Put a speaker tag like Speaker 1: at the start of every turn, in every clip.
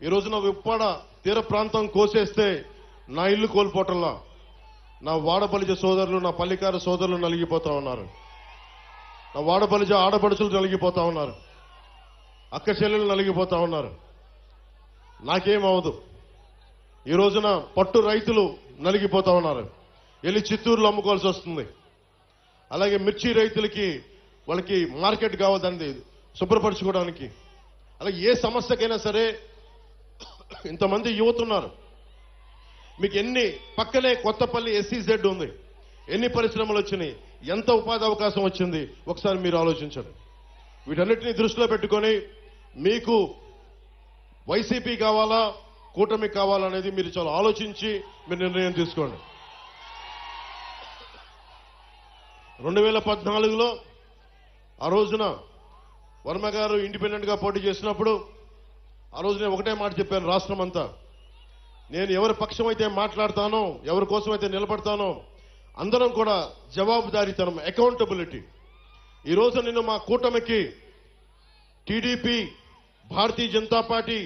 Speaker 1: ఈ రోజున ఉప్పాడ తీర ప్రాంతం కోసేస్తే నా ఇల్లు కోల్పోవటంలా నా వాడబలిజ సోదరులు, నా పల్లికార సోదరులు నలిగిపోతా ఉన్నారు. నా వాడబలిజ ఆడపడుచులు నలిగిపోతా ఉన్నారు. అక్క చెల్లెలు నలిగిపోతా ఉన్నారు. నాకేమవదు. ఈ రోజున పట్టు రైతులు నలిగిపోతా ఉన్నారు. వెళ్ళి చిత్తూరులో అమ్ముకోవాల్సి వస్తుంది. అలాగే మిర్చి రైతులకి వాళ్ళకి మార్కెట్ కావద్దండి శుభ్రపరచుకోవడానికి. అలాగే ఏ సమస్యకైనా సరే ఇంతమంది యువత ఉన్నారు. మీకు ఎన్ని పక్కనే కొత్తపల్లి SEZ ఉంది, ఎన్ని పరిశ్రమలు వచ్చినాయి, ఎంత ఉపాధి అవకాశం వచ్చింది ఒకసారి మీరు ఆలోచించండి. వీటన్నిటిని దృష్టిలో పెట్టుకొని మీకు వైసీపీ కావాలా కూటమి కావాలనేది మీరు చాలా ఆలోచించి మీరు నిర్ణయం తీసుకోండి. 2014లో ఆ రోజున వర్మ గారు ఇండిపెండెంట్ గా పోటీ చేసినప్పుడు ఆ రోజు నేను ఒకటే మాట చెప్పాను, రాష్ట్రం అంతా నేను ఎవరి పక్షం అయితే మాట్లాడతానో, ఎవరి కోసం అయితే నిలబడతానో అందరం కూడా జవాబుదారీతనం, అకౌంటబిలిటీ. ఈ రోజు నేను మా కూటమికి టీడీపీ, భారతీయ జనతా పార్టీ,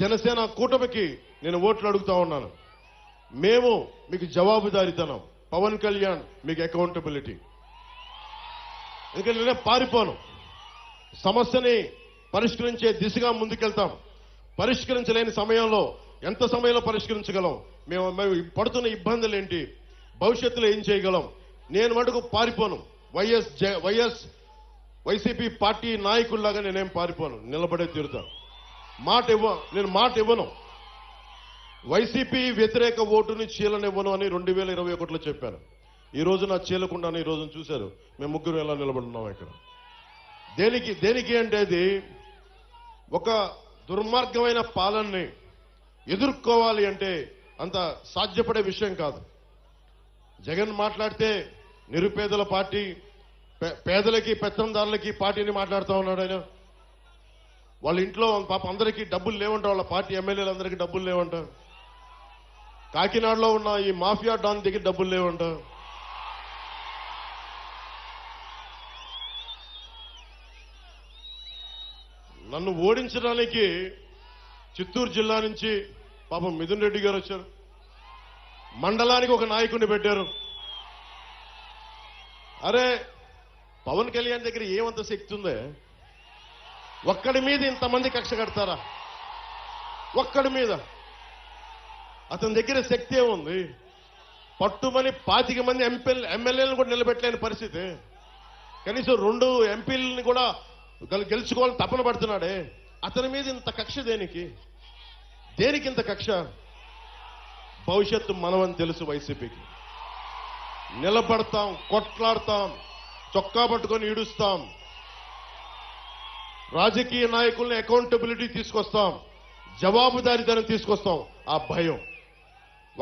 Speaker 1: జనసేన కూటమికి నేను ఓట్లు అడుగుతా ఉన్నాను. మేము మీకు జవాబుదారీతనం, పవన్ కళ్యాణ్ మీకు అకౌంటబిలిటీ. ఎందుకంటే నేనే పారిపోను. సమస్యని పరిష్కరించే దిశగా ముందుకెళ్తాం. పరిష్కరించలేని సమయంలో ఎంత సమయంలో పరిష్కరించగలం, మేము పడుతున్న ఇబ్బందులు ఏంటి, భవిష్యత్తులో ఏం చేయగలం, నేను మటుకు పారిపోను. వైసీపీ పార్టీ నాయకుల్లాగా నేనేం పారిపోను, నిలబడే తీరుతాను. నేను మాట ఇవ్వను. వైసీపీ వ్యతిరేక ఓటుని చీలనివ్వను అని 2021లో చెప్పాను. ఈ రోజు నా చీలకుండానే ఈ రోజున చూశారు మేము ముగ్గురు ఎలా నిలబడున్నాం ఇక్కడ. దేనికి అంటే అది ఒక దుర్మార్గమైన పాలనని ఎదుర్కోవాలి అంటే అంత సాధ్యపడే విషయం కాదు. జగన్ మాట్లాడితే నిరుపేదల పార్టీ, పేదలకి పెత్తందారులకి పార్టీని మాట్లాడుతూ ఉన్నాడు ఆయన. వాళ్ళ ఇంట్లో పాప అందరికీ డబ్బులు లేవంట, వాళ్ళ పార్టీ ఎమ్మెల్యేలందరికీ డబ్బులు లేవంట. కాకినాడలో ఉన్న ఈ మాఫియా డాన్ దగ్గర డబ్బులు లేవంట. నన్ను ఓడించడానికి చిత్తూరు జిల్లా నుంచి పాపం మిథున్ రెడ్డి గారు వచ్చారు. మండలానికి ఒక నాయకుడిని పెట్టారు. అరే పవన్ కళ్యాణ్ దగ్గర ఏమంత శక్తి ఉందే? ఒక్కడి మీద ఇంతమంది కక్ష కడతారా? ఒక్కడి మీద అతని దగ్గర శక్తి ఏముంది? పట్టుమని 25 మంది ఎమ్మెల్యేలను కూడా నిలబెట్టలేని పరిస్థితి. కనీసం 2 ఎంపీలని కూడా గెలుచుకోవాలని తపన పడుతున్నాడే. అతని మీద ఇంత కక్ష దేనికి ఇంత కక్ష? భవిష్యత్తు మనమని తెలుసు. వైసీపీకి నిలబడతాం, కొట్లాడతాం, చొక్కా పట్టుకొని ఈడుస్తాం. రాజకీయ నాయకుల్ని అకౌంటబిలిటీ తీసుకొస్తాం, జవాబుదారీతనం తీసుకొస్తాం. ఆ భయం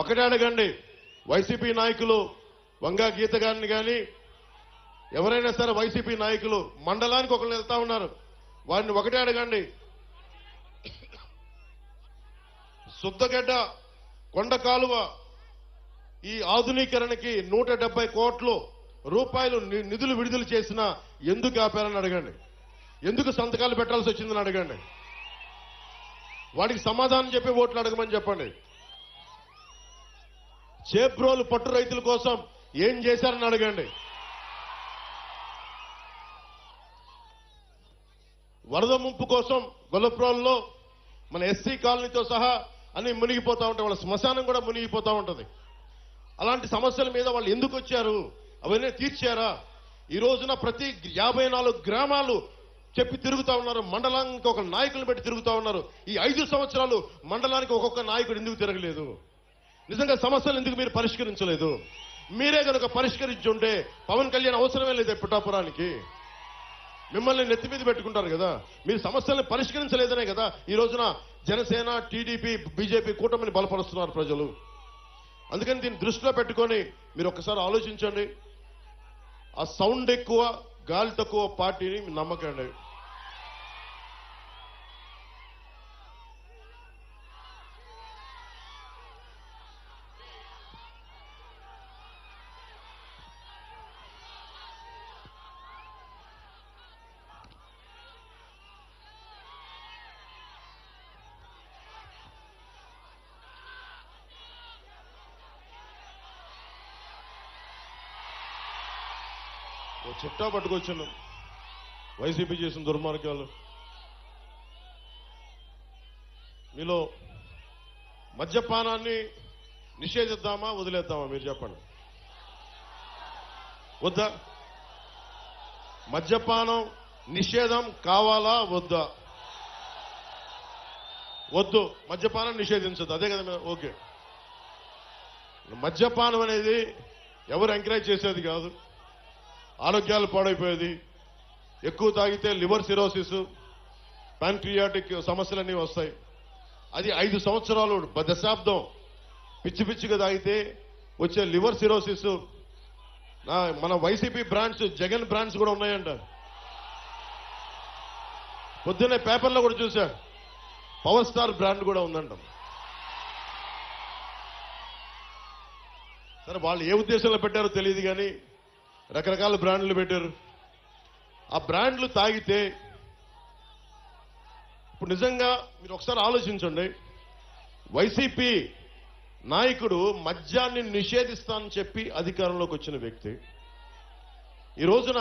Speaker 1: ఒకటే అడగండి. వైసీపీ నాయకులు వంగా గీత గారిని కానీ ఎవరైనా సరే వైసీపీ నాయకులు మండలానికి ఒకళ్ళు వెళ్తా ఉన్నారు, వారిని ఒకటే అడగండి. సుద్దగడ్డ కొండ కాలువ ఈ ఆధునీకరణకి 170 కోట్ల రూపాయలు నిధులు విడుదల చేసినా ఎందుకు ఆపారని అడగండి. ఎందుకు సంతకాలు పెట్టాల్సి వచ్చిందని అడగండి. వాడికి సమాధానం చెప్పి ఓట్లు అడగమని చెప్పండి. చేబ్రోలు పట్టు రైతుల కోసం ఏం చేశారని అడగండి. వరద ముంపు కోసం గొల్లప్రోల్లో మన ఎస్సీ కాలనీతో సహా అన్ని మునిగిపోతా ఉంటాయి. వాళ్ళ శ్మశానం కూడా మునిగిపోతా ఉంటుంది. అలాంటి సమస్యల మీద వాళ్ళు ఎందుకు వచ్చారు? అవన్నీ తీర్చారా? ఈ రోజున ప్రతి 54 గ్రామాలు చెప్పి తిరుగుతా ఉన్నారు. మండలానికి ఒక నాయకులను పెట్టి తిరుగుతా ఉన్నారు. ఈ 5 సంవత్సరాలు మండలానికి ఒక్కొక్క నాయకుడు ఎందుకు తిరగలేదు? నిజంగా సమస్యలు ఎందుకు మీరు పరిష్కరించలేదు? మీరే కనుక పరిష్కరించుంటే పవన్ కళ్యాణ్ అవసరమే లేదు పిఠాపురానికి. మిమ్మల్ని నెత్తి మీద పెట్టుకుంటారు కదా. మీరు సమస్యల్ని పరిష్కరించలేదనే కదా ఈ రోజున జనసేన, టీడీపీ, బీజేపీ కూటమిని బలపరుస్తున్నారు ప్రజలు. అందుకని దీన్ని దృష్టిలో పెట్టుకొని మీరు ఒక్కసారి ఆలోచించండి. ఆ సౌండ్ ఎక్కువ, గాలి తక్కువ పార్టీని నమ్మకండి. ఓ చిట్టా పట్టుకొచ్చాను వైసీపీ చేసిన దుర్మార్గాలు. మీలో మద్యపానాన్ని నిషేధిద్దామా వదిలేద్దామా మీరు చెప్పండి. వద్దా? మద్యపానం నిషేధం కావాలా వద్దా? వద్దు, మద్యపానం నిషేధించదు. అదే కదా, ఓకే. మద్యపానం అనేది ఎవరు ఎంకరేజ్ చేసేది కాదు, ఆరోగ్యాలు పాడైపోయేది. ఎక్కువ తాగితే లివర్ సిరోసిస్, ప్యాంక్రియాటిక్ సమస్యలన్నీ వస్తాయి. అది 5 సంవత్సరాలు దశాబ్దం పిచ్చి పిచ్చిగా తాగితే వచ్చే లివర్ సిరోసిస్. మన వైసీపీ బ్రాండ్స్, జగన్ బ్రాండ్స్ కూడా ఉన్నాయంట. పొద్దున్నే పేపర్లో కూడా చూశా, పవర్ స్టార్ బ్రాండ్ కూడా ఉందంట. సరే, వాళ్ళు ఏ ఉద్దేశంలో పెట్టారో తెలియదు కానీ రకరకాల బ్రాండ్లు పెట్టారు. ఆ బ్రాండ్లు తాగితే ఇప్పుడు నిజంగా మీరు ఒకసారి ఆలోచించండి. వైసీపీ నాయకుడు మద్యాన్ని నిషేధిస్తానని చెప్పి అధికారంలోకి వచ్చిన వ్యక్తి, ఈ రోజున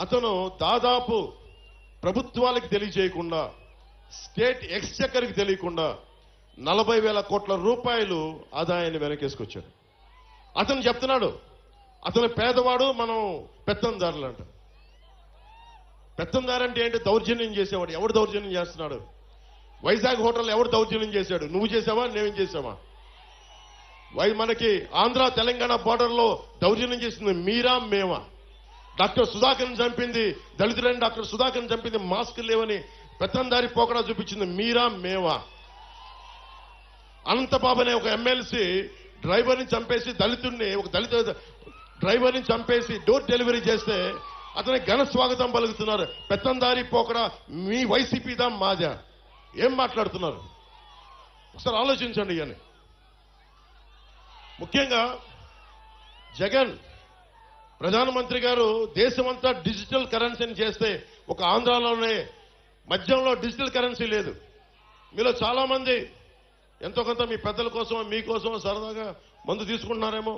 Speaker 1: అతను దాదాపు ప్రభుత్వాలకు తెలియజేయకుండా, స్టేట్ ఎక్స్చెక్కర్కి తెలియకుండా 40,000 కోట్ల రూపాయలు ఆదాయాన్ని వెనకేసుకొచ్చాడు. అతను చెప్తున్నాడు అతను పేదవాడు, మనం పెత్తందారులు అంట. పెత్తందారంటే ఏంటి? దౌర్జన్యం చేసేవాడు. ఎవడు దౌర్జన్యం చేస్తున్నాడు? వైజాగ్ హోటల్ ఎవడు దౌర్జన్యం చేశాడు? నువ్వు చేసావా, నేనేం చేసావా? మనకి ఆంధ్ర తెలంగాణ బోర్డర్లో దౌర్జన్యం చేసింది మీరా మేమా? డాక్టర్ సుధాకర్ని చంపింది, దళితులైన డాక్టర్ సుధాకర్ని చంపింది మాస్క్ లేవని పెత్తందారి పోకడా చూపించింది మీరా మేమా? అనంతబాబు అనే ఒక ఎమ్మెల్సీ డ్రైవర్ని చంపేసి, ఒక దళిత డ్రైవర్ని చంపేసి డోర్ డెలివరీ చేస్తే అతనికి ఘన స్వాగతం పలుకుతున్నారు. పెత్తందారి పోకడా మీ వైసీపీదా మాదా? ఏం మాట్లాడుతున్నారు? ఒకసారి ఆలోచించండి. అని ముఖ్యంగా జగన్ ప్రధానమంత్రి గారు దేశమంతా డిజిటల్ కరెన్సీని చేస్తే ఒక ఆంధ్రాలోనే మద్యంలో డిజిటల్ కరెన్సీ లేదు. మీలో చాలా మంది ఎంతో కొంత మీ పెద్దల కోసం, మీకోసం సరదాగా మందు తీసుకుంటున్నారేమో.